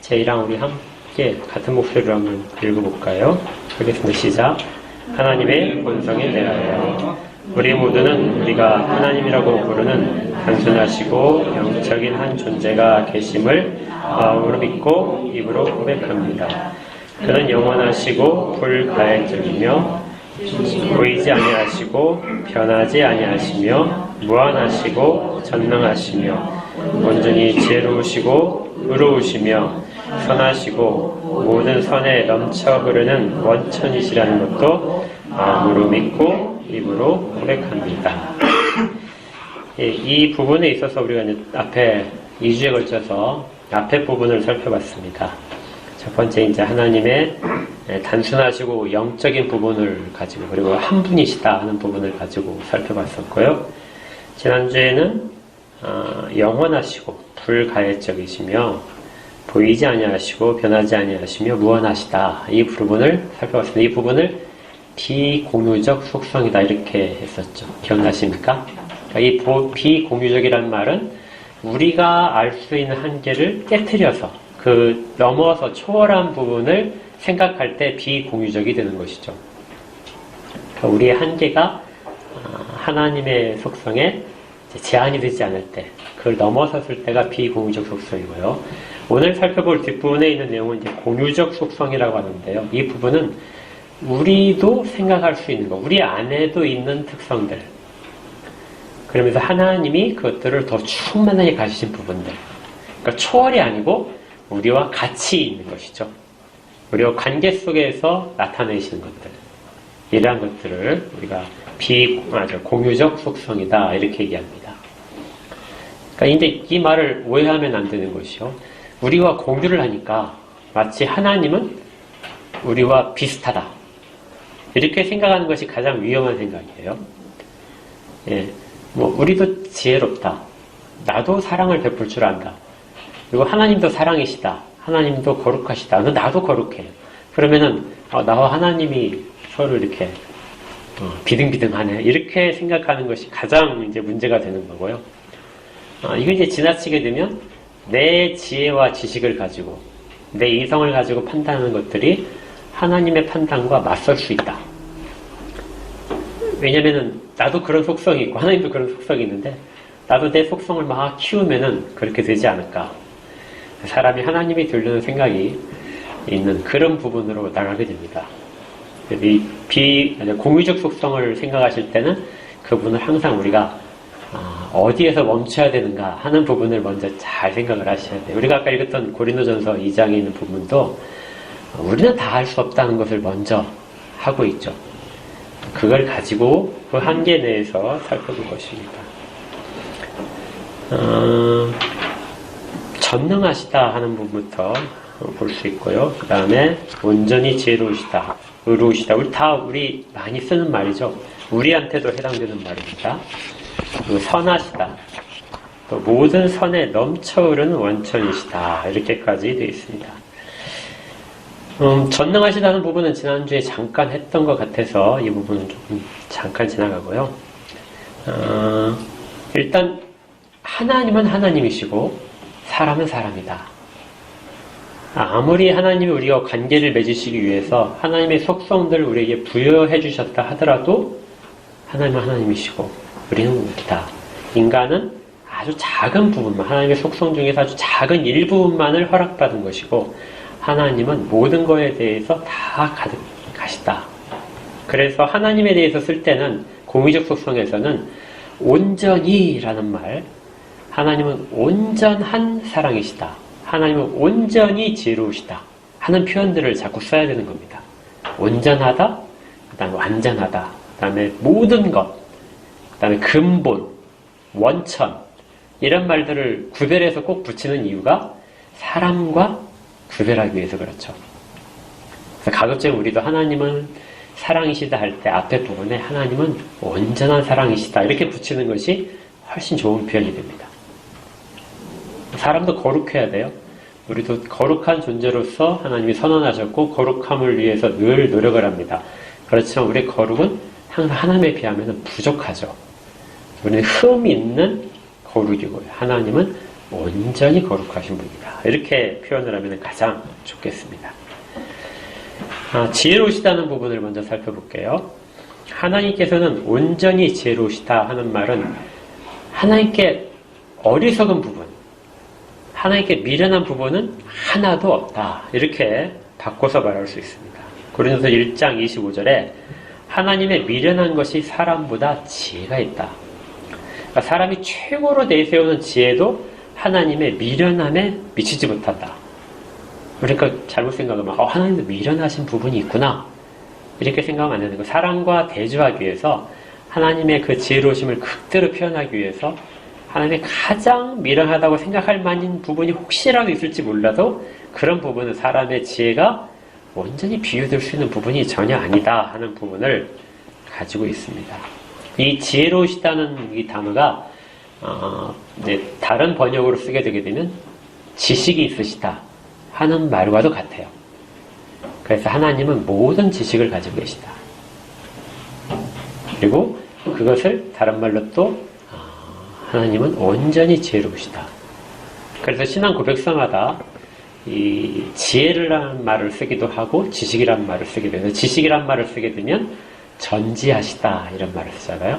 제이랑 우리 함께 같은 목소리로 한번 읽어볼까요? 하겠습니다. 시작. 하나님의 본성에 대하여 우리 모두는 우리가 하나님이라고 부르는 단순하시고 영적인 한 존재가 계심을 마음으로 믿고 입으로 고백합니다. 그는 영원하시고 불가역적이며 보이지 아니하시고 변하지 아니하시며 무한하시고 전능하시며 온전히 지혜로우시고 의로우시며 선하시고 모든 선에 넘쳐 흐르는 원천이시라는 것도 마음으로 믿고 입으로 고백합니다. 이 부분에 있어서 우리가 이제 앞에 2주에 걸쳐서 앞에 부분을 살펴봤습니다. 첫 번째 이제 하나님의 단순하시고 영적인 부분을 가지고 그리고 한 분이시다 하는 부분을 가지고 살펴봤었고요. 지난주에는 영원하시고 불가역적이시며 보이지 아니하시고 변하지 아니하시며 무한하시다 이 부분을 살펴봤습니다. 이 부분을 비공유적 속성이다 이렇게 했었죠. 기억나십니까? 그러니까 이 비공유적이라는 말은 우리가 알 수 있는 한계를 깨트려서 그 넘어서 초월한 부분을 생각할 때 비공유적이 되는 것이죠. 그러니까 우리의 한계가 하나님의 속성에 제한이 되지 않을 때, 그걸 넘어섰을 때가 비공유적 속성이고요. 오늘 살펴볼 뒷부분에 있는 내용은 이제 공유적 속성이라고 하는데요. 이 부분은 우리도 생각할 수 있는 것, 우리 안에도 있는 특성들. 그러면서 하나님이 그것들을 더 충만하게 가지신 부분들. 그러니까 초월이 아니고 우리와 같이 있는 것이죠. 우리와 관계 속에서 나타내시는 것들. 이러한 것들을 우리가 공유적 속성이다 이렇게 얘기합니다. 그러니까 이제 이 말을 오해하면 안 되는 것이요. 우리와 공유를 하니까 마치 하나님은 우리와 비슷하다. 이렇게 생각하는 것이 가장 위험한 생각이에요. 예, 우리도 지혜롭다. 나도 사랑을 베풀 줄 안다. 그리고 하나님도 사랑이시다. 하나님도 거룩하시다. 나도 거룩해. 그러면은 나와 하나님이 서로 이렇게 비등비등하네. 이렇게 생각하는 것이 가장 이제 문제가 되는 거고요. 이걸 이제 지나치게 되면 내 지혜와 지식을 가지고 내 이성을 가지고 판단하는 것들이 하나님의 판단과 맞설 수 있다. 왜냐면은 나도 그런 속성이 있고 하나님도 그런 속성이 있는데 나도 내 속성을 막 키우면은 그렇게 되지 않을까. 사람이 하나님이 되려는 생각이 있는 그런 부분으로 나가게 됩니다. 이 공유적 속성을 생각하실 때는 그분을 항상 우리가 어디에서 멈춰야 되는가 하는 부분을 먼저 잘 생각을 하셔야 돼요. 우리가 아까 읽었던 고린도전서 2장에 있는 부분도 우리는 다 할 수 없다는 것을 먼저 하고 있죠. 그걸 가지고 그 한계 내에서 살펴볼 것입니다. 전능하시다 하는 부분부터 볼 수 있고요. 그 다음에 온전히 지혜로우시다, 의로우시다. 우리 많이 쓰는 말이죠. 우리한테도 해당되는 말입니다. 그리고 선하시다. 또 모든 선에 넘쳐흐르는 원천이시다. 이렇게까지 되어 있습니다. 전능하시다는 부분은 지난주에 잠깐 했던 것 같아서 이 부분은 조금 잠깐 지나가고요. 일단 하나님은 하나님이시고 사람은 사람이다. 아무리 하나님이 우리와 관계를 맺으시기 위해서 하나님의 속성들을 우리에게 부여해 주셨다 하더라도 하나님은 하나님이시고 우리는 우리다. 인간은 아주 작은 부분만, 하나님의 속성 중에서 아주 작은 일부분만을 허락받은 것이고 하나님은 모든 것에 대해서 다 가득하시다. 그래서 하나님에 대해서 쓸 때는 공의적 속성에서는 온전히라는 말, 하나님은 온전한 사랑이시다. 하나님은 온전히 지혜로우시다. 하는 표현들을 자꾸 써야 되는 겁니다. 온전하다, 그 다음에 완전하다, 그 다음에 모든 것, 그 다음에 근본, 원천, 이런 말들을 구별해서 꼭 붙이는 이유가 사람과 구별하기 위해서 그렇죠. 그래서 가급적 우리도 하나님은 사랑이시다 할 때 앞에 부분에 하나님은 온전한 사랑이시다 이렇게 붙이는 것이 훨씬 좋은 표현이 됩니다. 사람도 거룩해야 돼요. 우리도 거룩한 존재로서 하나님이 선언하셨고 거룩함을 위해서 늘 노력을 합니다. 그렇지만 우리의 거룩은 항상 하나님에 비하면 부족하죠. 우리는 흠 있는 거룩이고요. 하나님은 온전히 거룩하신 분이다. 이렇게 표현을 하면 가장 좋겠습니다. 지혜로우시다는 부분을 먼저 살펴볼게요. 하나님께서는 온전히 지혜로우시다 하는 말은 하나님께 어리석은 부분, 하나님께 미련한 부분은 하나도 없다. 이렇게 바꿔서 말할 수 있습니다. 고린도서 1장 25절에 하나님의 미련한 것이 사람보다 지혜가 있다. 그러니까 사람이 최고로 내세우는 지혜도 하나님의 미련함에 미치지 못한다. 그러니까 잘못 생각하면 하나님도 미련하신 부분이 있구나. 이렇게 생각하면 안 되는 거예요. 사람과 대조하기 위해서 하나님의 그 지혜로우심을 극대로 표현하기 위해서 하나님의 가장 미련하다고 생각할 만한 부분이 혹시라도 있을지 몰라도 그런 부분은 사람의 지혜가 온전히 비유될 수 있는 부분이 전혀 아니다 하는 부분을 가지고 있습니다. 이 지혜로우시다는 이 단어가 다른 번역으로 쓰게 되게 되면 지식이 있으시다 하는 말과도 같아요. 그래서 하나님은 모든 지식을 가지고 계시다. 그리고 그것을 다른 말로 또 하나님은 온전히 지혜로우시다. 그래서 신앙 고백서마다 이 지혜라는 말을 쓰기도 하고 지식이라는 말을 쓰게 되면 지식이라는 말을 쓰게 되면 전지하시다 이런 말을 쓰잖아요.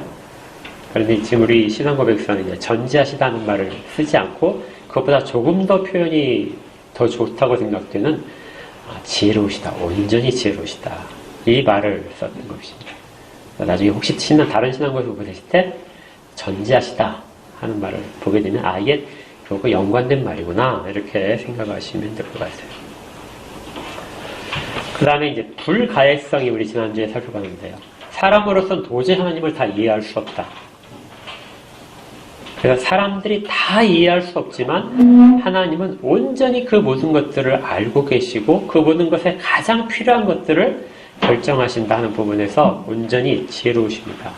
그런데 지금 우리 신앙 고백서는 이제 전지하시다는 말을 쓰지 않고 그것보다 조금 더 표현이 더 좋다고 생각되는 지혜로우시다, 온전히 지혜로우시다 이 말을 썼던 것입니다. 나중에 혹시 다른 신앙 고백을 보실 때 전지하시다 하는 말을 보게 되면 이게 그거 연관된 말이구나 이렇게 생각하시면 될 것 같아요. 그 다음에 이제 불가해성이 우리 지난주에 살펴봤는데요. 사람으로서는 도저히 하나님을 다 이해할 수 없다. 그래서 사람들이 다 이해할 수 없지만 하나님은 온전히 그 모든 것들을 알고 계시고 그 모든 것에 가장 필요한 것들을 결정하신다는 부분에서 온전히 지혜로우십니다.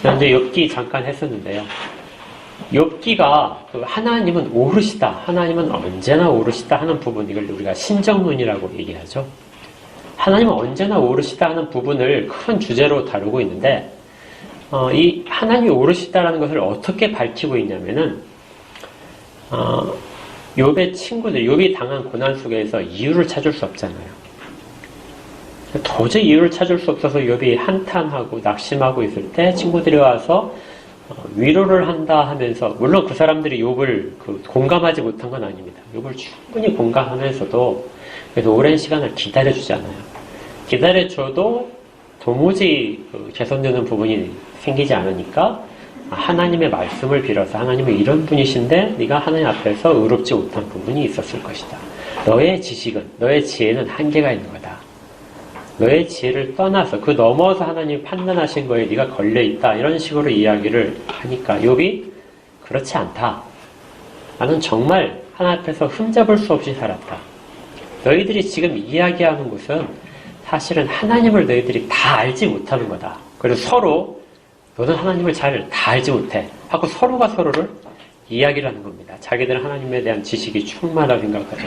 지난주에 욥기 잠깐 했었는데요. 욥기가 하나님은 오르시다, 하나님은 언제나 오르시다 하는 부분, 이걸 우리가 신정론이라고 얘기하죠. 하나님은 언제나 오르시다 하는 부분을 큰 주제로 다루고 있는데 이 하나님이 오르시다라는 것을 어떻게 밝히고 있냐면은 욥의 친구들, 욥이 당한 고난 속에서 이유를 찾을 수 없잖아요. 도저히 이유를 찾을 수 없어서 욥이 한탄하고 낙심하고 있을 때 친구들이 와서 위로를 한다 하면서, 물론 그 사람들이 욥을 공감하지 못한 건 아닙니다. 욥을 충분히 공감하면서도 그래서 오랜 시간을 기다려주잖아요. 기다려줘도 도무지 개선되는 부분이 생기지 않으니까 하나님의 말씀을 빌어서 하나님은 이런 분이신데 네가 하나님 앞에서 의롭지 못한 부분이 있었을 것이다. 너의 지식은, 너의 지혜는 한계가 있는 거다. 너의 지혜를 떠나서 그 넘어서 하나님이 판단하신 거에 네가 걸려있다. 이런 식으로 이야기를 하니까 욥이 그렇지 않다. 나는 정말 하나님 앞에서 흠잡을 수 없이 살았다. 너희들이 지금 이야기하는 것은 사실은 하나님을 너희들이 다 알지 못하는 거다. 그래서 서로 너는 하나님을 잘 다 알지 못해 하고 서로가 서로를 이야기를 하는 겁니다. 자기들은 하나님에 대한 지식이 충만하다고 생각하죠.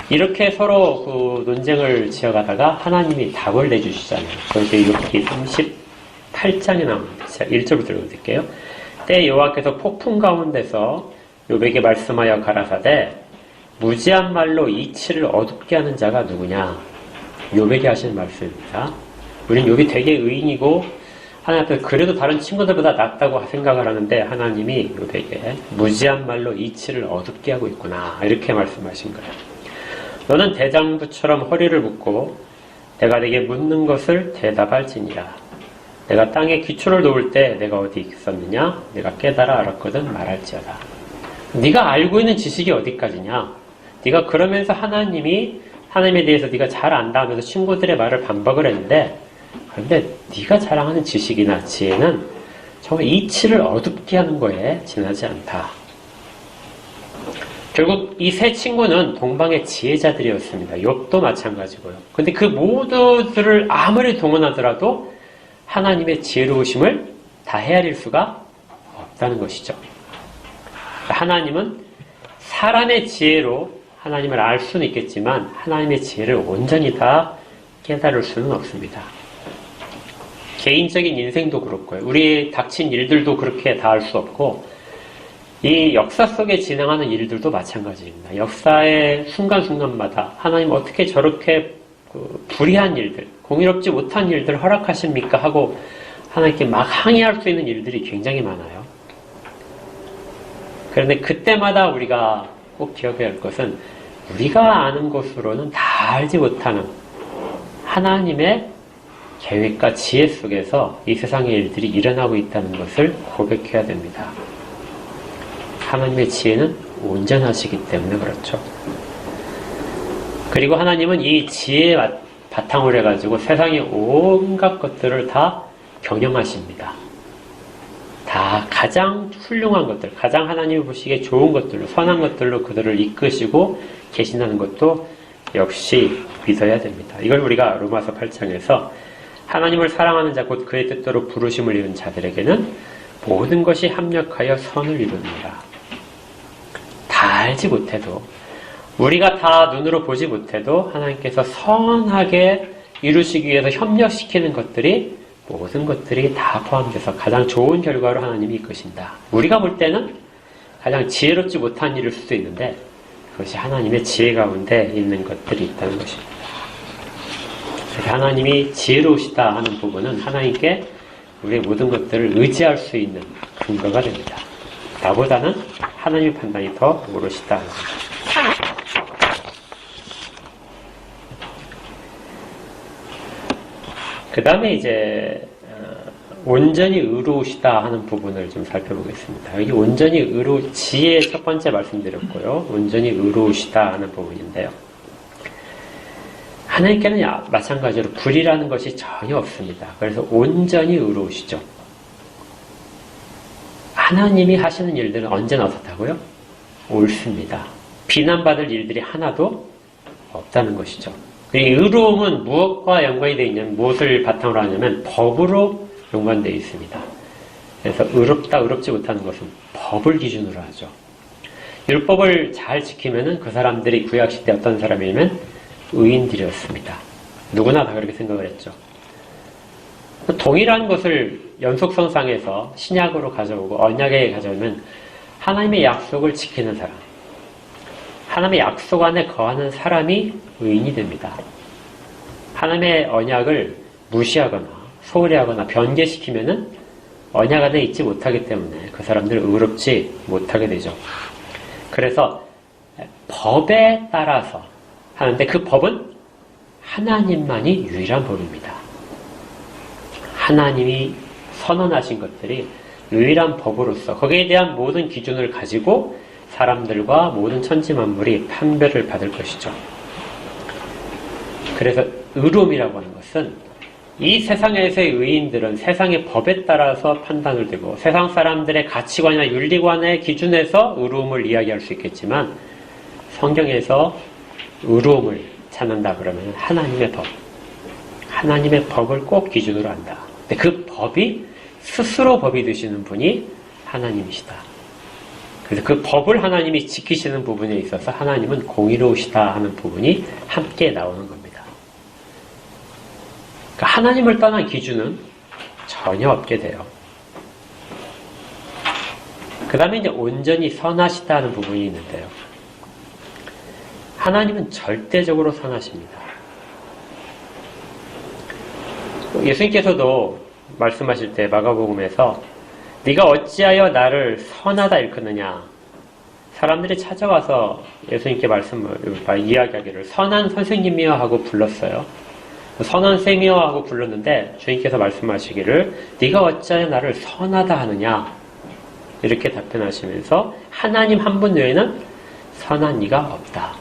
이렇게 서로 그 논쟁을 지어가다가 하나님이 답을 내주시잖아요. 그게 욥기 38장에 나옵니다. 제가 1절부터 읽어드릴게요. 때 여호와께서 폭풍 가운데서 욥에게 말씀하여 가라사대 무지한 말로 이치를 어둡게 하는 자가 누구냐. 욥에게 하시는 말씀입니다. 우린 욥이 되게 의인이고 하나님 앞에 그래도 다른 친구들보다 낫다고 생각을 하는데 하나님이 욥에게 무지한 말로 이치를 어둡게 하고 있구나. 이렇게 말씀하신 거예요. 너는 대장부처럼 허리를 묶고 내가 네게 묻는 것을 대답할지니라. 내가 땅에 기초를 놓을 때 내가 어디 있었느냐? 내가 깨달아 알았거든 말할지어다. 네가 알고 있는 지식이 어디까지냐? 네가 그러면서 하나님에 대해서 네가 잘 안다 하면서 친구들의 말을 반박을 했는데, 그런데 네가 자랑하는 지식이나 지혜는 정말 이치를 어둡게 하는 거에 지나지 않다. 결국 이 세 친구는 동방의 지혜자들이었습니다. 욥도 마찬가지고요. 근데 그 모두들을 아무리 동원하더라도 하나님의 지혜로우심을 다 헤아릴 수가 없다는 것이죠. 하나님은 사람의 지혜로 하나님을 알 수는 있겠지만 하나님의 지혜를 온전히 다 깨달을 수는 없습니다. 개인적인 인생도 그렇고요. 우리 닥친 일들도 그렇게 다 알 수 없고, 이 역사 속에 진행하는 일들도 마찬가지입니다. 역사의 순간순간마다 하나님 어떻게 저렇게 불의한 일들, 공의롭지 못한 일들을 허락하십니까? 하고 하나님께 막 항의할 수 있는 일들이 굉장히 많아요. 그런데 그때마다 우리가 꼭 기억해야 할 것은 우리가 아는 것으로는 다 알지 못하는 하나님의 계획과 지혜 속에서 이 세상의 일들이 일어나고 있다는 것을 고백해야 됩니다. 하나님의 지혜는 온전하시기 때문에 그렇죠. 그리고 하나님은 이 지혜의 바탕으로 해가지고 세상의 온갖 것들을 다 경영하십니다. 다 가장 훌륭한 것들, 가장 하나님이 보시기에 좋은 것들로, 선한 것들로 그들을 이끄시고 계신다는 것도 역시 믿어야 됩니다. 이걸 우리가 로마서 8장에서 하나님을 사랑하는 자 곧 그의 뜻대로 부르심을 입은 자들에게는 모든 것이 합력하여 선을 이루느니라. 다 알지 못해도, 우리가 다 눈으로 보지 못해도 하나님께서 선하게 이루시기 위해서 협력시키는 것들이, 모든 것들이 다 포함돼서 가장 좋은 결과로 하나님이 이끄신다. 우리가 볼 때는 가장 지혜롭지 못한 일일 수도 있는데 그것이 하나님의 지혜 가운데 있는 것들이 있다는 것입니다. 하나님이 지혜로우시다 하는 부분은 하나님께 우리의 모든 것들을 의지할 수 있는 근거가 됩니다. 나보다는 하나님의 판단이 더 옳으시다. 그 다음에 이제 온전히 의로우시다 하는 부분을 좀 살펴보겠습니다. 여기 온전히 지혜 첫 번째 말씀드렸고요. 온전히 의로우시다 하는 부분인데요. 하나님께는 마찬가지로 불의라는 것이 전혀 없습니다. 그래서 온전히 의로우시죠. 하나님이 하시는 일들은 언제나 어떻다고요? 옳습니다. 비난받을 일들이 하나도 없다는 것이죠. 이 의로움은 무엇과 연관이 되어 있냐면, 무엇을 바탕으로 하냐면 법으로 연관되어 있습니다. 그래서 의롭다, 의롭지 못하는 것은 법을 기준으로 하죠. 율법을 잘 지키면은 그 사람들이 구약시대 어떤 사람이냐면 의인들이었습니다. 누구나 다 그렇게 생각을 했죠. 동일한 것을 연속성상에서 신약으로 가져오고 언약에 가져오면 하나님의 약속을 지키는 사람, 하나님의 약속 안에 거하는 사람이 의인이 됩니다. 하나님의 언약을 무시하거나 소홀히 하거나 변개시키면은 언약 안에 있지 못하기 때문에 그 사람들은 의롭지 못하게 되죠. 그래서 법에 따라서 하는데 그 법은 하나님만이 유일한 법입니다. 하나님이 선언하신 것들이 유일한 법으로서 거기에 대한 모든 기준을 가지고 사람들과 모든 천지만물이 판별을 받을 것이죠. 그래서 의로움이라고 하는 것은 이 세상에서의 의인들은 세상의 법에 따라서 판단을 되고 세상 사람들의 가치관이나 윤리관의 기준에서 의로움을 이야기할 수 있겠지만 성경에서 의로움을 찾는다 그러면 하나님의 법, 하나님의 법을 꼭 기준으로 한다. 근데 그 법이 스스로 법이 되시는 분이 하나님이시다. 그래서 그 법을 하나님이 지키시는 부분에 있어서 하나님은 공의로우시다 하는 부분이 함께 나오는 겁니다. 그러니까 하나님을 떠난 기준은 전혀 없게 돼요. 그 다음에 이제 온전히 선하시다 하는 부분이 있는데요. 하나님은 절대적으로 선하십니다. 예수님께서도 말씀하실 때 마가복음에서 네가 어찌하여 나를 선하다 일컫느냐, 사람들이 찾아와서 예수님께 이야기하기를 선한 선생님이여 하고 불렀어요. 선한 쌤이여 하고 불렀는데 주님께서 말씀하시기를 네가 어찌하여 나를 선하다 하느냐 이렇게 답변하시면서 하나님 한 분 외에는 선한 이가 없다.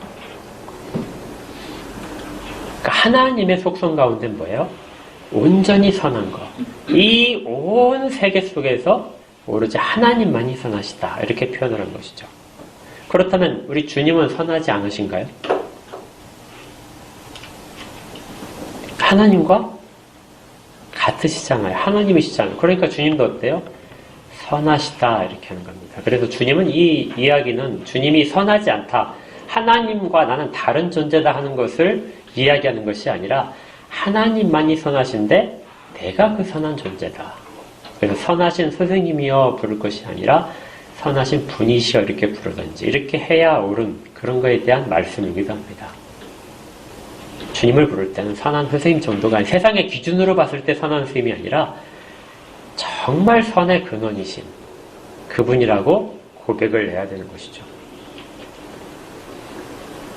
그러니까 하나님의 속성 가운데 뭐예요? 온전히 선한 것. 이 온 세계 속에서 오로지 하나님만이 선하시다. 이렇게 표현을 한 것이죠. 그렇다면 우리 주님은 선하지 않으신가요? 하나님과 같으시잖아요. 하나님이시잖아요. 그러니까 주님도 어때요? 선하시다. 이렇게 하는 겁니다. 그래서 주님은 이 이야기는 주님이 선하지 않다, 하나님과 나는 다른 존재다 하는 것을 이야기하는 것이 아니라 하나님만이 선하신데 내가 그 선한 존재다. 그래서 선하신 선생님이여 부를 것이 아니라 선하신 분이시여 이렇게 부르든지 이렇게 해야 옳은 그런 거에 대한 말씀이기도 합니다. 주님을 부를 때는 선한 선생님 정도가 아니라 세상의 기준으로 봤을 때 선한 선생님이 아니라 정말 선의 근원이신 그분이라고 고백을 해야 되는 것이죠.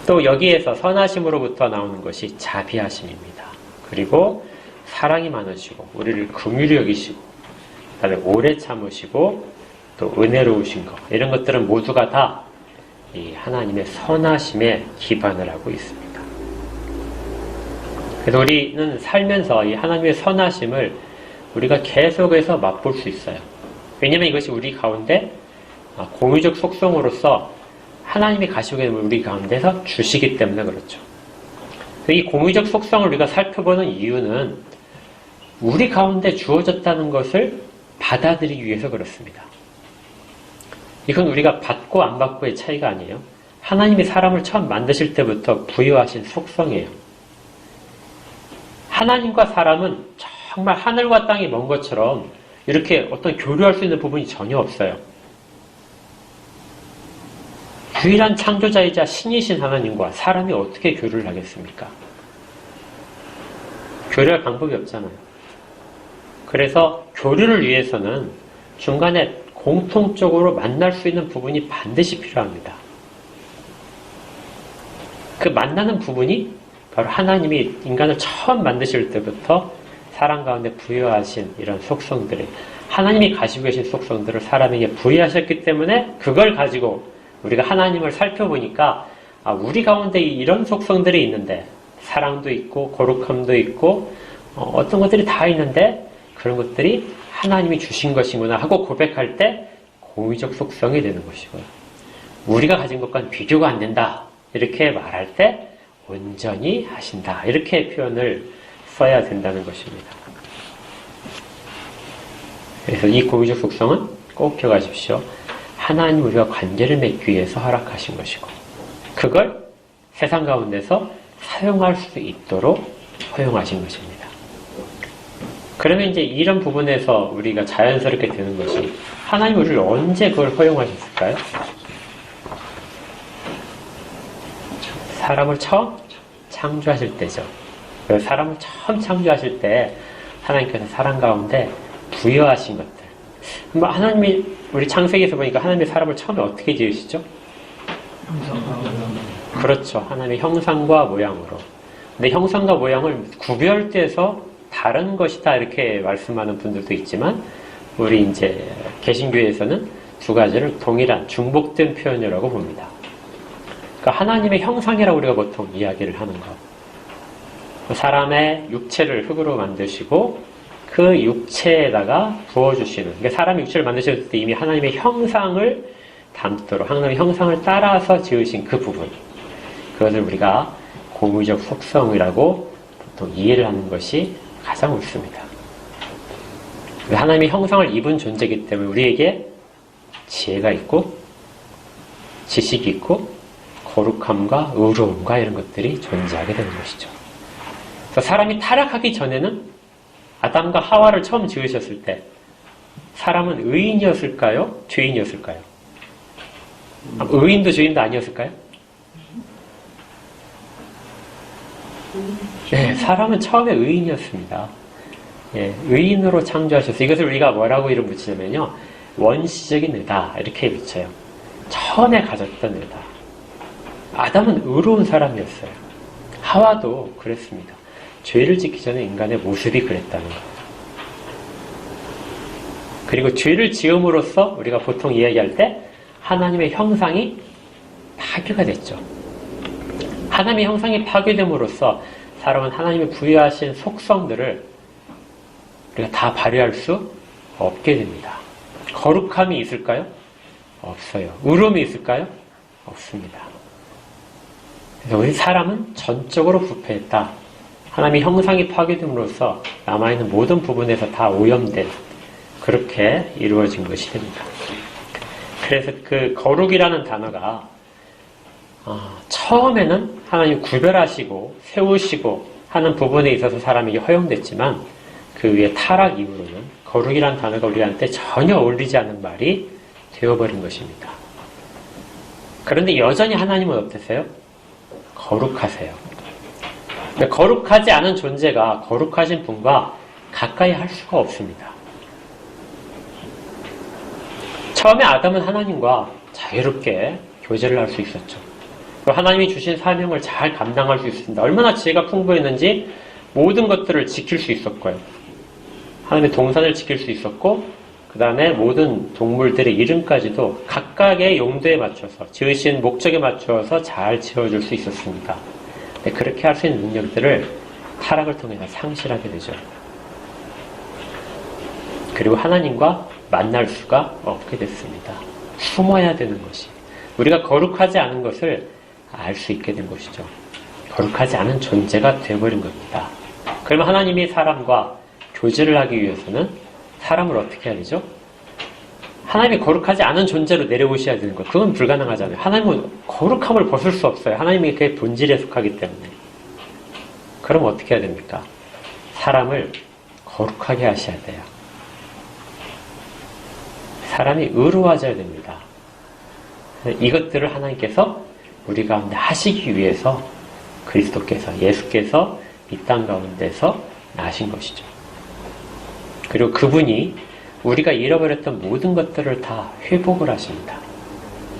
또 여기에서 선하심으로부터 나오는 것이 자비하심입니다. 그리고 사랑이 많으시고 우리를 긍휼히 여기시고 그다음에 오래 참으시고 또 은혜로우신 것 이런 것들은 모두가 다 이 하나님의 선하심에 기반을 하고 있습니다. 그래서 우리는 살면서 이 하나님의 선하심을 우리가 계속해서 맛볼 수 있어요. 왜냐하면 이것이 우리 가운데 공유적 속성으로서 하나님이 가시고 계신 우리 가운데서 주시기 때문에 그렇죠. 이 공유적 속성을 우리가 살펴보는 이유는 우리 가운데 주어졌다는 것을 받아들이기 위해서 그렇습니다. 이건 우리가 받고 안 받고의 차이가 아니에요. 하나님이 사람을 처음 만드실 때부터 부여하신 속성이에요. 하나님과 사람은 정말 하늘과 땅이 먼 것처럼 이렇게 어떤 교류할 수 있는 부분이 전혀 없어요. 유일한 창조자이자 신이신 하나님과 사람이 어떻게 교류를 하겠습니까? 교류할 방법이 없잖아요. 그래서 교류를 위해서는 중간에 공통적으로 만날 수 있는 부분이 반드시 필요합니다. 그 만나는 부분이 바로 하나님이 인간을 처음 만드실 때부터 사람 가운데 부여하신 이런 속성들을 하나님이 가지고 계신 속성들을 사람에게 부여하셨기 때문에 그걸 가지고 우리가 하나님을 살펴보니까 우리 가운데 이런 속성들이 있는데 사랑도 있고 거룩함도 있고 어떤 것들이 다 있는데 그런 것들이 하나님이 주신 것이구나 하고 고백할 때 공의적 속성이 되는 것이고요. 우리가 가진 것과는 비교가 안 된다 이렇게 말할 때 온전히 하신다 이렇게 표현을 써야 된다는 것입니다. 그래서 이 공의적 속성은 꼭 기억하십시오. 하나님 우리와 관계를 맺기 위해서 허락하신 것이고 그걸 세상 가운데서 사용할 수 있도록 허용하신 것입니다. 그러면 이제 이런 부분에서 우리가 자연스럽게 되는 것이 하나님 우리를 언제 그걸 허용하셨을까요? 사람을 처음 창조하실 때죠. 사람을 처음 창조하실 때 하나님께서 사람 가운데 부여하신 것들. 하나님이 우리 창세기에서 보니까 하나님이 사람을 처음에 어떻게 지으시죠? 그렇죠. 하나님의 형상과 모양으로. 근데 형상과 모양을 구별돼서 다른 것이다 이렇게 말씀하는 분들도 있지만 우리 이제 개신교에서는 두 가지를 동일한 중복된 표현이라고 봅니다. 그러니까 하나님의 형상이라고 우리가 보통 이야기를 하는 것. 사람의 육체를 흙으로 만드시고 그 육체에다가 부어주시는 그러니까 사람의 육체를 만드셨을 때 이미 하나님의 형상을 담도록 하나님의 형상을 따라서 지으신 그 부분 그것을 우리가 공의적 속성이라고 보통 이해를 하는 것이 가장 옳습니다. 하나님의 형상을 입은 존재이기 때문에 우리에게 지혜가 있고 지식이 있고 거룩함과 의로움과 이런 것들이 존재하게 되는 것이죠. 그래서 사람이 타락하기 전에는 아담과 하와를 처음 지으셨을 때 사람은 의인이었을까요? 죄인이었을까요? 의인도 죄인도 아니었을까요? 네, 사람은 처음에 의인이었습니다. 예, 의인으로 창조하셨어요. 이것을 우리가 뭐라고 이름 붙이냐면요. 원시적인 의다. 이렇게 붙여요. 처음에 가졌던 의다. 아담은 의로운 사람이었어요. 하와도 그랬습니다. 죄를 짓기 전에 인간의 모습이 그랬다는 거예요. 그리고 죄를 지음으로써 우리가 보통 이야기할 때 하나님의 형상이 파괴가 됐죠. 하나님의 형상이 파괴됨으로써 사람은 하나님이 부여하신 속성들을 우리가 다 발휘할 수 없게 됩니다. 거룩함이 있을까요? 없어요. 의로움이 있을까요? 없습니다. 그래서 우리 사람은 전적으로 부패했다. 하나님의 형상이 파괴됨으로써 남아있는 모든 부분에서 다 오염된 그렇게 이루어진 것이 됩니다. 그래서 그 거룩이라는 단어가 처음에는 하나님 구별하시고 세우시고 하는 부분에 있어서 사람에게 허용됐지만 그 위에 타락 이후로는 거룩이라는 단어가 우리한테 전혀 어울리지 않는 말이 되어버린 것입니다. 그런데 여전히 하나님은 어떠세요? 거룩하세요. 거룩하지 않은 존재가 거룩하신 분과 가까이 할 수가 없습니다. 처음에 아담은 하나님과 자유롭게 교제를 할 수 있었죠. 하나님이 주신 사명을 잘 감당할 수 있습니다. 얼마나 지혜가 풍부했는지 모든 것들을 지킬 수 있었고요. 하나님의 동산을 지킬 수 있었고, 그 다음에 모든 동물들의 이름까지도 각각의 용도에 맞춰서, 지으신 목적에 맞춰서 잘 지어줄 수 있었습니다. 그렇게 할 수 있는 능력들을 타락을 통해서 상실하게 되죠. 그리고 하나님과 만날 수가 없게 됐습니다. 숨어야 되는 것이, 우리가 거룩하지 않은 것을 알 수 있게 된 것이죠. 거룩하지 않은 존재가 되어버린 겁니다. 그러면 하나님이 사람과 교제를 하기 위해서는 사람을 어떻게 해야 되죠? 하나님이 거룩하지 않은 존재로 내려오셔야 되는 것, 그건 불가능하잖아요. 하나님은 거룩함을 벗을 수 없어요. 하나님이 그의 본질에 속하기 때문에. 그럼 어떻게 해야 됩니까? 사람을 거룩하게 하셔야 돼요. 사람이 의로워져야 됩니다. 이것들을 하나님께서 우리 가운데 하시기 위해서 그리스도께서, 예수께서 이 땅 가운데서 나신 것이죠. 그리고 그분이 우리가 잃어버렸던 모든 것들을 다 회복을 하십니다.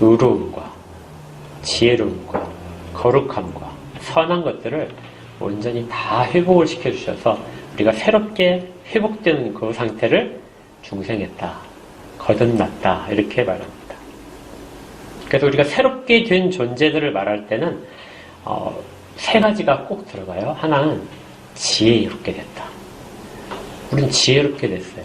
의로움과 지혜로움과 거룩함과 선한 것들을 온전히 다 회복을 시켜주셔서 우리가 새롭게 회복되는 그 상태를 중생했다, 거듭났다, 이렇게 말합니다. 그래서 우리가 새롭게 된 존재들을 말할 때는 세 가지가 꼭 들어가요. 하나는 지혜롭게 됐다. 우리는 지혜롭게 됐어요.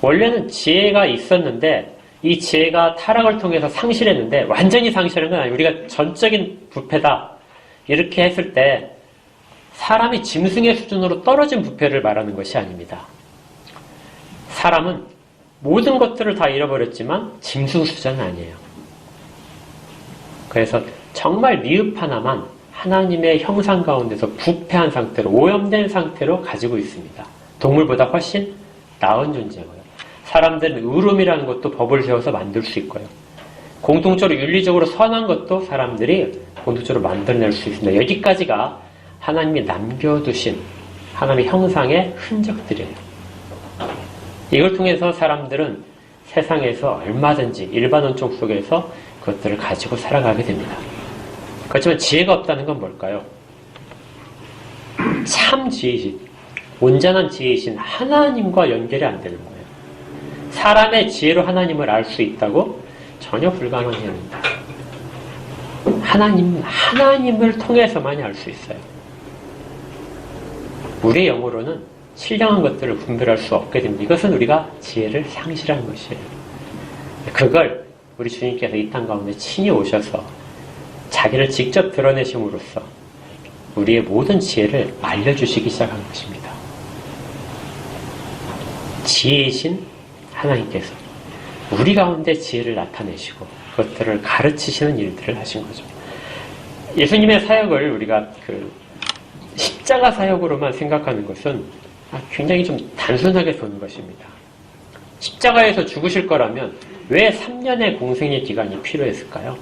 원래는 지혜가 있었는데 이 지혜가 타락을 통해서 상실했는데, 완전히 상실한 건 아니에요. 우리가 전적인 부패다 이렇게 했을 때 사람이 짐승의 수준으로 떨어진 부패를 말하는 것이 아닙니다. 사람은 모든 것들을 다 잃어버렸지만 짐승 수준은 아니에요. 그래서 정말 미흡 하나만 하나님의 형상 가운데서 부패한 상태로, 오염된 상태로 가지고 있습니다. 동물보다 훨씬 나은 존재고요. 사람들은 의로움이라는 것도 법을 세워서 만들 수 있고요. 공통적으로 윤리적으로 선한 것도 사람들이 공통적으로 만들어낼 수 있습니다. 여기까지가 하나님이 남겨두신 하나님의 형상의 흔적들이에요. 이걸 통해서 사람들은 세상에서 얼마든지 일반 원칙 속에서 그것들을 가지고 살아가게 됩니다. 그렇지만 지혜가 없다는 건 뭘까요? 참 지혜이신, 온전한 지혜이신 하나님과 연결이 안 되는 거예요. 사람의 지혜로 하나님을 알 수 있다고? 전혀 불가능한 일입니다. 하나님을 통해서만이 알 수 있어요. 우리의 영으로는 신령한 것들을 분별할 수 없게 됩니다. 이것은 우리가 지혜를 상실한 것이에요. 그걸 우리 주님께서 이 땅 가운데 친히 오셔서 자기를 직접 드러내심으로써 우리의 모든 지혜를 알려주시기 시작한 것입니다. 지혜이신 하나님께서 우리 가운데 지혜를 나타내시고 그것들을 가르치시는 일들을 하신 거죠. 예수님의 사역을 우리가 십자가 사역으로만 생각하는 것은 굉장히 좀 단순하게 보는 것입니다. 십자가에서 죽으실 거라면 왜 3년의 공생의 기간이 필요했을까요?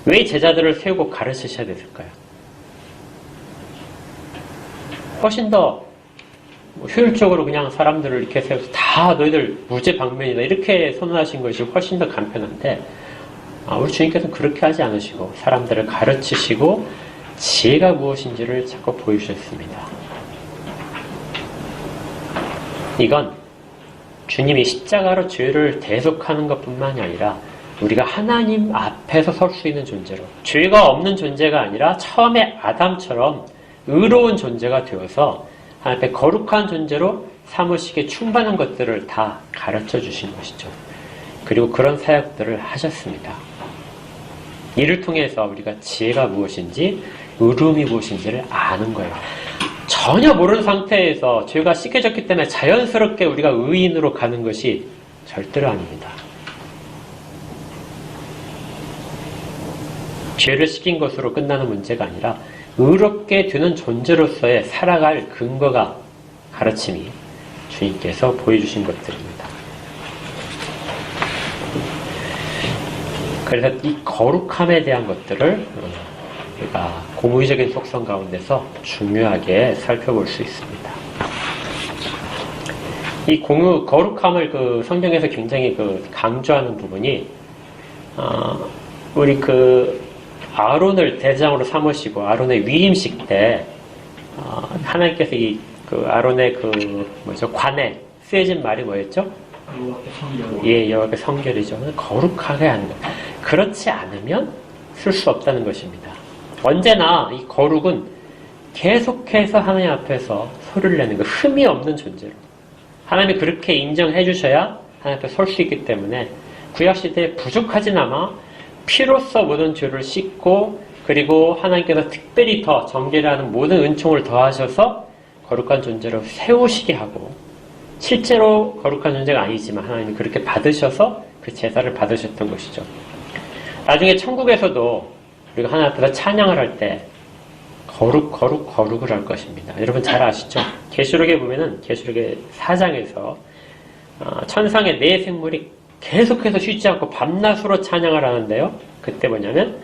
왜 제자들을 세우고 가르치셔야 됐을까요? 훨씬 더 효율적으로 그냥 사람들을 이렇게 세워서 다 너희들 무죄방면이다 이렇게 선언하신 것이 훨씬 더 간편한데, 우리 주님께서는 그렇게 하지 않으시고 사람들을 가르치시고 지혜가 무엇인지를 자꾸 보여주셨습니다. 이건 주님이 십자가로 죄를 대속하는 것뿐만이 아니라 우리가 하나님 앞에서 설 수 있는 존재로, 죄가 없는 존재가 아니라 처음에 아담처럼 의로운 존재가 되어서 하나님 앞에 거룩한 존재로 삼으시기에 충분한 것들을 다 가르쳐 주신 것이죠. 그리고 그런 사역들을 하셨습니다. 이를 통해서 우리가 지혜가 무엇인지, 의로움이 무엇인지를 아는 거예요. 전혀 모르는 상태에서 죄가 씻겨졌기 때문에 자연스럽게 우리가 의인으로 가는 것이 절대로 아닙니다. 죄를 씻긴 것으로 끝나는 문제가 아니라 의롭게 되는 존재로서의 살아갈 근거가, 가르침이 주님께서 보여주신 것들입니다. 그래서 이 거룩함에 대한 것들을 우리가 고무의적인 속성 가운데서 중요하게 살펴볼 수 있습니다. 이 거룩함을 그 성경에서 굉장히 강조하는 부분이, 우리 아론을 대장으로 삼으시고 아론의 위임식 때, 하나님께서 아론의 관에 쓰여진 말이 뭐였죠? 예, 여호와의 성결이죠. 거룩하게 하는 것. 그렇지 않으면 쓸 수 없다는 것입니다. 언제나 이 거룩은 계속해서 하나님 앞에서 소리를 내는 것, 흠이 없는 존재로. 하나님이 그렇게 인정해 주셔야 하나님 앞에 설 수 있기 때문에 구약시대에 부족하지나마 피로써 모든 죄를 씻고, 그리고 하나님께서 특별히 더 정결하는 모든 은총을 더하셔서 거룩한 존재로 세우시게 하고, 실제로 거룩한 존재가 아니지만 하나님이 그렇게 받으셔서 그 제사를 받으셨던 것이죠. 나중에 천국에서도 우리가 하나님 앞에서 찬양을 할 때 거룩을 할 것입니다. 여러분 잘 아시죠? 계시록에 보면은 계시록의 4장에서 천상의 네 생물이 계속해서 쉬지 않고 밤낮으로 찬양을 하는데요. 그때 뭐냐면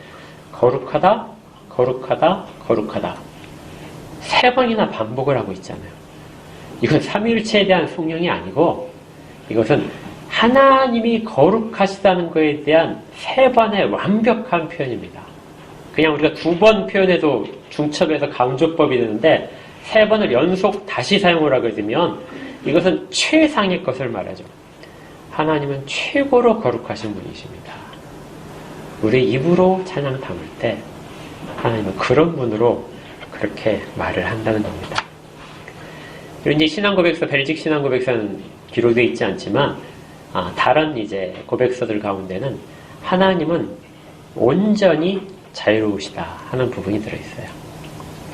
거룩하다, 거룩하다, 거룩하다. 3번이나 반복을 하고 있잖아요. 이건 삼위일체에 대한 숭령이 아니고, 이것은 하나님이 거룩하시다는 것에 대한 3번의 완벽한 표현입니다. 그냥 우리가 2번 표현해도 중첩에서 강조법이 되는데 3번을 연속 다시 사용을 하게 되면 이것은 최상의 것을 말하죠. 하나님은 최고로 거룩하신 분이십니다. 우리 입으로 찬양 담을 때 하나님은 그런 분으로 그렇게 말을 한다는 겁니다. 이제 신앙고백서, 벨직 신앙고백서는 기록되어 있지 않지만 다른 이제 고백서들 가운데는 하나님은 온전히 자유로우시다 하는 부분이 들어있어요.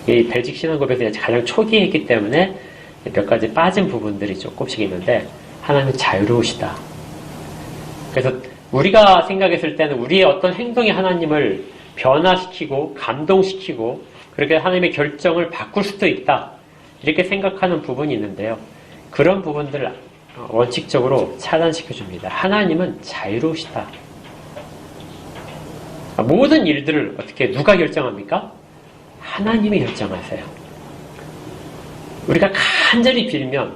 이 벨직 신앙고백서 가장 초기에 했기 때문에 몇 가지 빠진 부분들이 조금씩 있는데, 하나님은 자유로우시다. 그래서 우리가 생각했을 때는 우리의 어떤 행동이 하나님을 변화시키고 감동시키고 그렇게 하나님의 결정을 바꿀 수도 있다, 이렇게 생각하는 부분이 있는데요. 그런 부분들을 원칙적으로 차단시켜줍니다. 하나님은 자유로우시다. 모든 일들을 어떻게 누가 결정합니까? 하나님이 결정하세요. 우리가 간절히 빌면,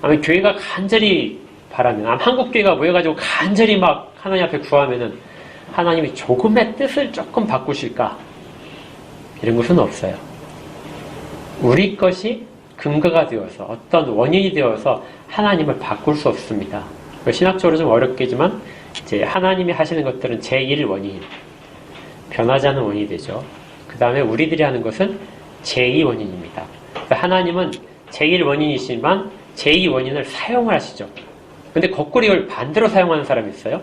아니면 교회가 간절히 바라면, 아니면 한국교회가 모여가지고 간절히 막 하나님 앞에 구하면은 하나님이 조금의 뜻을 조금 바꾸실까? 이런 것은 없어요. 우리 것이 근거가 되어서, 어떤 원인이 되어서 하나님을 바꿀 수 없습니다. 신학적으로 좀 어렵겠지만 이제 하나님이 하시는 것들은 제1원인, 변하지 않는 원인이 되죠. 그 다음에 우리들이 하는 것은 제2원인입니다. 하나님은 제1원인이시지만 제2원인을 사용을 하시죠. 근데 거꾸로 이걸 반대로 사용하는 사람이 있어요.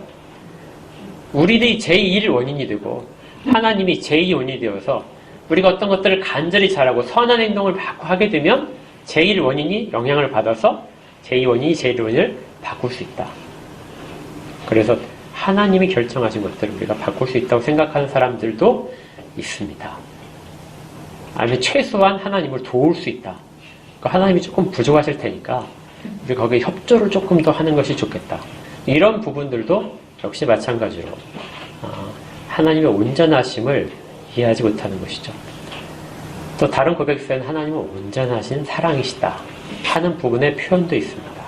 우리들이 제1원인이 되고 하나님이 제2원인이 되어서 우리가 어떤 것들을 간절히 잘하고 선한 행동을 하게 되면 제1원인이 영향을 받아서 제2원인이 제1원인을 바꿀 수 있다. 그래서 하나님이 결정하신 것들을 우리가 바꿀 수 있다고 생각하는 사람들도 있습니다. 아니면 최소한 하나님을 도울 수 있다. 그러니까 하나님이 조금 부족하실 테니까 우리 거기에 협조를 조금 더 하는 것이 좋겠다. 이런 부분들도 역시 마찬가지로 하나님의 온전하심을 이해하지 못하는 것이죠. 또 다른 고백서에는 하나님은 온전하신 사랑이시다 하는 부분의 표현도 있습니다.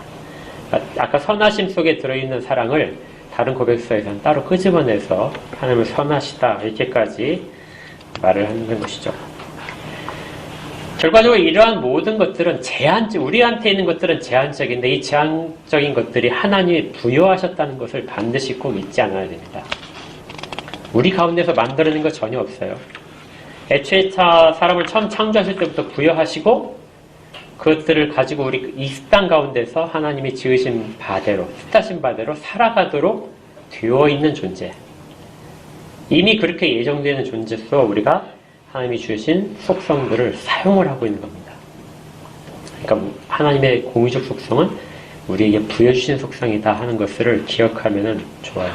아까 선하심 속에 들어있는 사랑을 다른 고백서에서는 따로 끄집어내서 하나님을 선하시다 이렇게까지 말을 하는 것이죠. 결과적으로 이러한 모든 것들은 우리한테 있는 것들은 제한적인데, 이 제한적인 것들이 하나님이 부여하셨다는 것을 반드시 꼭 잊지 않아야 됩니다. 우리 가운데서 만들어낸 거 전혀 없어요. 애초에 사람을 처음 창조하실 때부터 부여하시고 그것들을 가지고 우리 이 땅 가운데서 하나님이 지으신 바대로, 뜻하신 바대로 살아가도록 되어 있는 존재. 이미 그렇게 예정되어 있는 존재로서 우리가 하나님이 주신 속성들을 사용을 하고 있는 겁니다. 그러니까 하나님의 공의적 속성은 우리에게 부여주신 속성이다 하는 것을 기억하면 좋아요.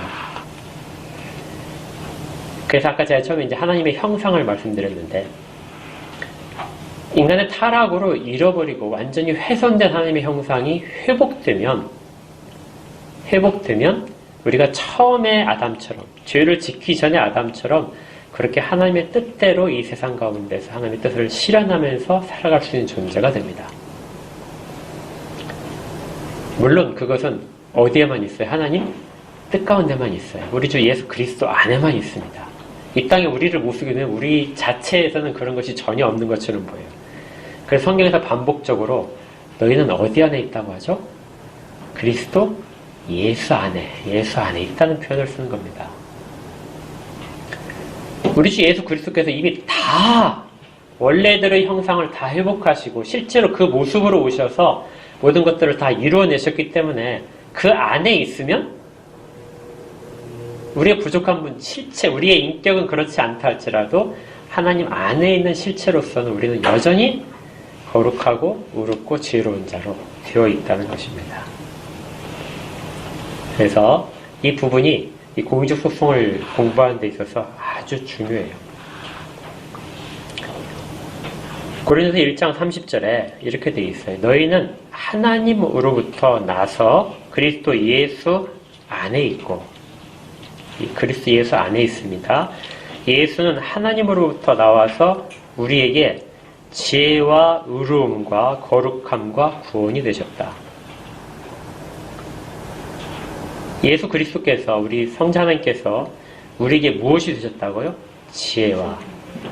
그래서 아까 제가 처음에 이제 하나님의 형상을 말씀드렸는데, 인간의 타락으로 잃어버리고 완전히 훼손된 하나님의 형상이 회복되면 우리가 처음에 아담처럼, 죄를 짓기 전에 아담처럼 그렇게 하나님의 뜻대로 이 세상 가운데서 하나님의 뜻을 실현하면서 살아갈 수 있는 존재가 됩니다. 물론 그것은 어디에만 있어요? 하나님 뜻 가운데만 있어요. 우리 주 예수 그리스도 안에만 있습니다. 이 땅에 우리를 못 쓰게 되면 우리 자체에서는 그런 것이 전혀 없는 것처럼 보여요. 그래서 성경에서 반복적으로 너희는 어디 안에 있다고 하죠? 그리스도 예수 안에 있다는 표현을 쓰는 겁니다. 우리 주 예수 그리스도께서 이미 다 원래대로의 형상을 다 회복하시고 실제로 그 모습으로 오셔서 모든 것들을 다 이루어내셨기 때문에 그 안에 있으면 우리의 부족한 분, 실체, 우리의 인격은 그렇지 않다 할지라도 하나님 안에 있는 실체로서는 우리는 여전히 거룩하고 의롭고 지혜로운 자로 되어 있다는 것입니다. 그래서 이 부분이 이 공의적 속성을 공부하는 데 있어서 아주 중요해요. 고린도서 1장 30절에 이렇게 되어 있어요. 너희는 하나님으로부터 나서 그리스도 예수 안에 있고, 그리스도 예수 안에 있습니다. 예수는 하나님으로부터 나와서 우리에게 지혜와 의로움과 거룩함과 구원이 되셨다. 예수 그리스도께서, 우리 성자 하나님께서 우리에게 무엇이 되셨다고요? 지혜와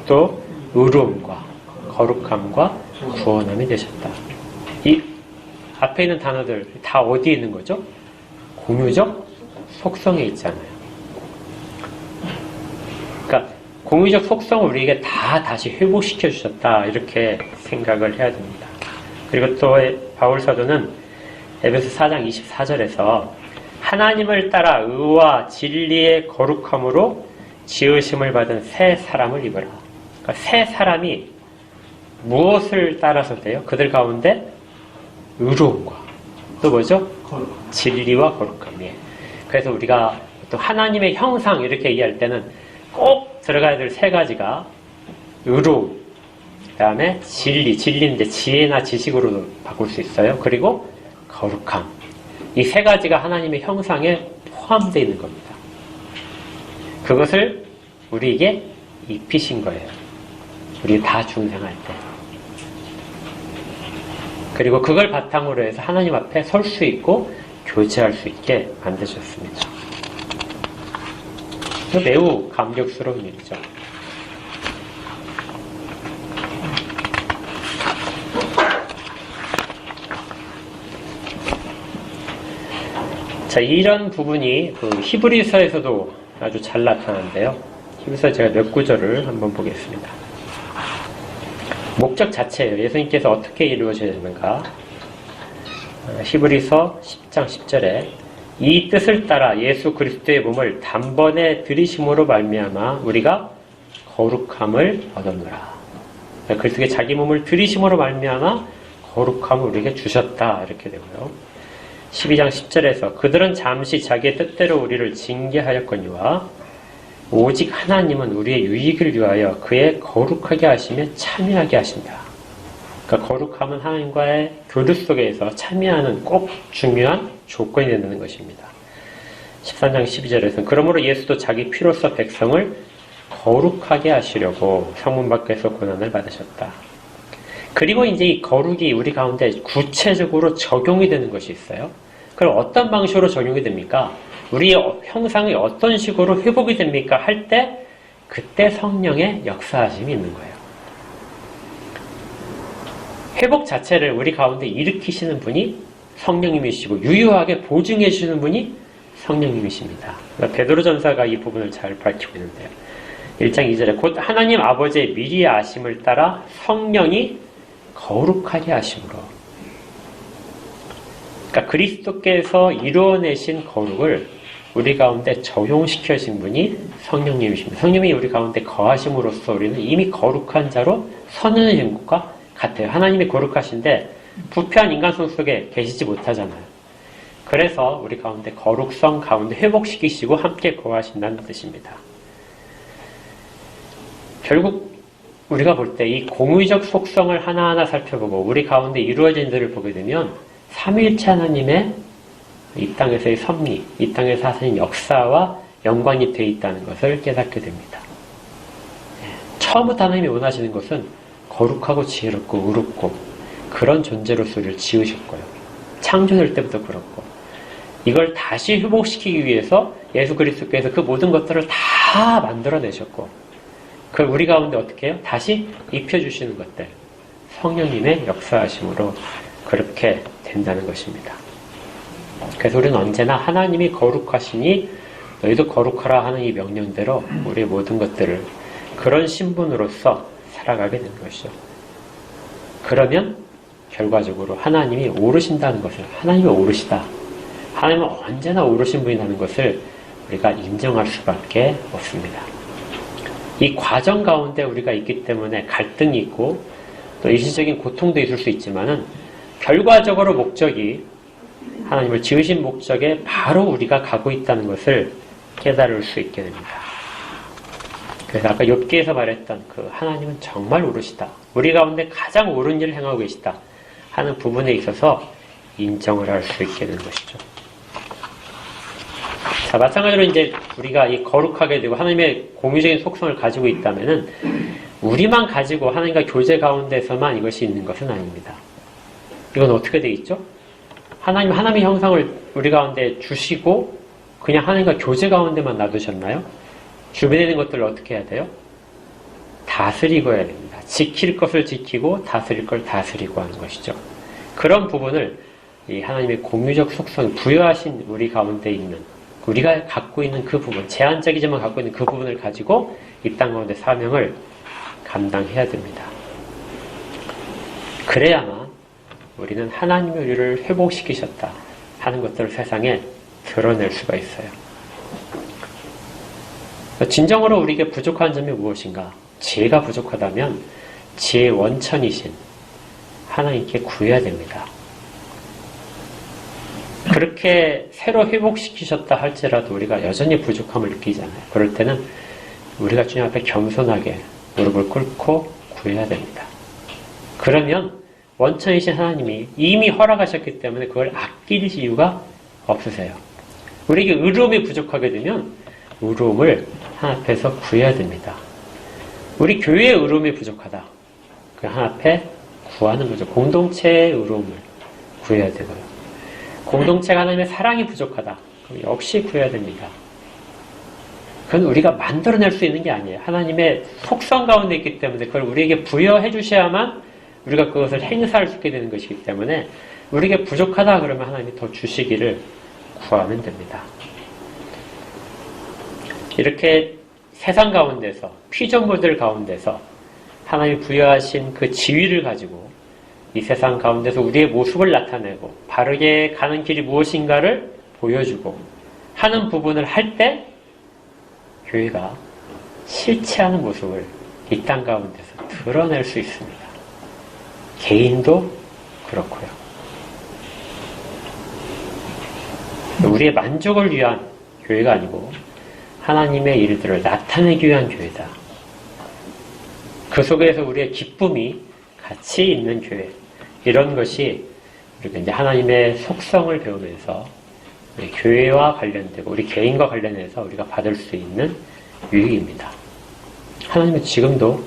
또 의로움과 거룩함과 구원함이 되셨다. 이 앞에 있는 단어들 다 어디에 있는 거죠? 공유적 속성에 있잖아요. 그러니까 공유적 속성을 우리에게 다 다시 회복시켜 주셨다, 이렇게 생각을 해야 됩니다. 그리고 또 바울 사도는 에베소 4장 24절에서 하나님을 따라 의와 진리의 거룩함으로 지으심을 받은 새 사람을 입으라. 그러니까 새 사람이 무엇을 따라서 돼요? 그들 가운데 의로움과 또 뭐죠? 진리와 거룩함이에요. 그래서 우리가 또 하나님의 형상 이렇게 얘기할 때는 꼭 들어가야 될 세 가지가 의로움, 그 다음에 진리는 이제 지혜나 지식으로도 바꿀 수 있어요. 그리고 거룩함. 이 세 가지가 하나님의 형상에 포함되어 있는 겁니다. 그것을 우리에게 입히신 거예요. 우리 다 중생할 때. 그리고 그걸 바탕으로 해서 하나님 앞에 설 수 있고 교제할 수 있게 만드셨습니다. 매우 감격스러운 일이죠. 자, 이런 부분이 히브리서에서도 아주 잘 나타나는데요. 히브리서 제가 몇 구절을 한번 보겠습니다. 목적 자체예요. 예수님께서 어떻게 이루어져야 되는가. 히브리서 10장 10절에 이 뜻을 따라 예수 그리스도의 몸을 단번에 들이심으로 말미암아 우리가 거룩함을 얻었노라. 그리스도의 자기 몸을 들이심으로 말미암아 거룩함을 우리에게 주셨다, 이렇게 되고요. 12장 10절에서 그들은 잠시 자기의 뜻대로 우리를 징계하였거니와 오직 하나님은 우리의 유익을 위하여 그의 거룩하게 하시며 참여하게 하신다. 그러니까 거룩함은 하나님과의 교류 속에서 참여하는 꼭 중요한 조건이 된다는 것입니다. 13장 12절에서는 그러므로 예수도 자기 피로써 백성을 거룩하게 하시려고 성문 밖에서 고난을 받으셨다. 그리고 이제 이 거룩이 우리 가운데 구체적으로 적용이 되는 것이 있어요. 그럼 어떤 방식으로 적용이 됩니까? 우리의 형상이 어떤 식으로 회복이 됩니까? 할 때 그때 성령의 역사하심이 있는 거예요. 회복 자체를 우리 가운데 일으키시는 분이 성령님이시고 유효하게 보증해 주시는 분이 성령님이십니다. 그러니까 베드로 전사가 이 부분을 잘 밝히고 있는데요. 1장 2절에 곧 하나님 아버지의 미리 아심을 따라 성령이 거룩하게 하심으로, 그러니까 그리스도께서 이루어내신 거룩을 우리 가운데 적용시켜신 분이 성령님이십니다. 성령님이 우리 가운데 거하심으로써 우리는 이미 거룩한 자로 서는 것과 같아요. 하나님이 거룩하신데 부패한 인간성 속에 계시지 못하잖아요. 그래서 우리 가운데 거룩성 가운데 회복시키시고 함께 거하신다는 뜻입니다. 결국 우리가 볼 때 이 공의적 속성을 하나하나 살펴보고 우리 가운데 이루어진 일을 보게 되면 삼위일체 하나님의 이 땅에서의 섭리, 이 땅에서 하시는 역사와 연관이 되어 있다는 것을 깨닫게 됩니다. 처음부터 하나님이 원하시는 것은 거룩하고 지혜롭고 의롭고 그런 존재로서 우리를 지으셨고요. 창조될 때부터 그렇고 이걸 다시 회복시키기 위해서 예수 그리스도께서 그 모든 것들을 다 만들어내셨고 그걸 우리 가운데 어떻게 해요? 다시 입혀주시는 것들 성령님의 역사하심으로 그렇게 된다는 것입니다. 그래서 우리는 언제나 하나님이 거룩하시니 너희도 거룩하라 하는 이 명령대로 우리의 모든 것들을 그런 신분으로서 살아가게 되는 것이죠. 그러면 결과적으로 하나님이 오르신다는 것을 하나님이 오르시다. 하나님은 언제나 오르신 분이라는 것을 우리가 인정할 수밖에 없습니다. 이 과정 가운데 우리가 있기 때문에 갈등이 있고 또 일시적인 고통도 있을 수 있지만은 결과적으로 목적이 하나님을 지으신 목적에 바로 우리가 가고 있다는 것을 깨달을 수 있게 됩니다. 그래서 아까 욥기에서 말했던 그 하나님은 정말 오르시다. 우리 가운데 가장 옳은 일을 행하고 계시다 하는 부분에 있어서 인정을 할 수 있게 되는 것이죠. 자, 마찬가지로 이제 우리가 이 거룩하게 되고 하나님의 공유적인 속성을 가지고 있다면은 우리만 가지고 하나님과 교제 가운데서만 이것이 있는 것은 아닙니다. 이건 어떻게 되어 있죠? 하나님의 형상을 우리 가운데 주시고 그냥 하나님과 교제 가운데만 놔두셨나요? 주변에 있는 것들을 어떻게 해야 돼요? 다스리고 해야 됩니다. 지킬 것을 지키고 다스릴 걸 다스리고 하는 것이죠. 그런 부분을 이 하나님의 공유적 속성을 부여하신 우리 가운데 있는 우리가 갖고 있는 그 부분, 제한적이지만 갖고 있는 그 부분을 가지고 이 땅 가운데 사명을 감당해야 됩니다. 그래야만 우리는 하나님이 우리를 회복시키셨다 하는 것들을 세상에 드러낼 수가 있어요. 진정으로 우리에게 부족한 점이 무엇인가? 지혜가 부족하다면 지혜의 원천이신 하나님께 구해야 됩니다. 그렇게 새로 회복시키셨다 할지라도 우리가 여전히 부족함을 느끼잖아요. 그럴 때는 우리가 주님 앞에 겸손하게 무릎을 꿇고 구해야 됩니다. 그러면 원천이신 하나님이 이미 허락하셨기 때문에 그걸 아낄 이유가 없으세요. 우리에게 의로움이 부족하게 되면 의로움을 하나님 앞에서 구해야 됩니다. 우리 교회의 의로움이 부족하다. 그 하나님 앞에 구하는 거죠. 공동체의 의로움을 구해야 되고요. 공동체가 하나님의 사랑이 부족하다. 그럼 역시 구해야 됩니다. 그건 우리가 만들어낼 수 있는 게 아니에요. 하나님의 속성 가운데 있기 때문에 그걸 우리에게 부여해 주셔야만 우리가 그것을 행사할 수 있게 되는 것이기 때문에 우리에게 부족하다 그러면 하나님이 더 주시기를 구하면 됩니다. 이렇게 세상 가운데서 피조물들 가운데서 하나님이 부여하신 그 지위를 가지고 이 세상 가운데서 우리의 모습을 나타내고 바르게 가는 길이 무엇인가를 보여주고 하는 부분을 할 때 교회가 실체하는 모습을 이 땅 가운데서 드러낼 수 있습니다. 개인도 그렇고요. 우리의 만족을 위한 교회가 아니고 하나님의 일들을 나타내기 위한 교회다. 그 속에서 우리의 기쁨이 같이 있는 교회. 이런 것이 우리가 이제 하나님의 속성을 배우면서 우리 교회와 관련되고 우리 개인과 관련해서 우리가 받을 수 있는 유익입니다. 하나님은 지금도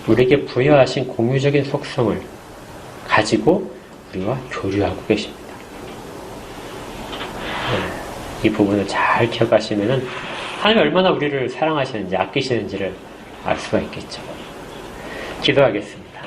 우리에게 부여하신 공유적인 속성을 가지고 우리와 교류하고 계십니다. 이 부분을 잘 기억하시면은 하나님이 얼마나 우리를 사랑하시는지 아끼시는지를 알 수가 있겠죠. 기도하겠습니다.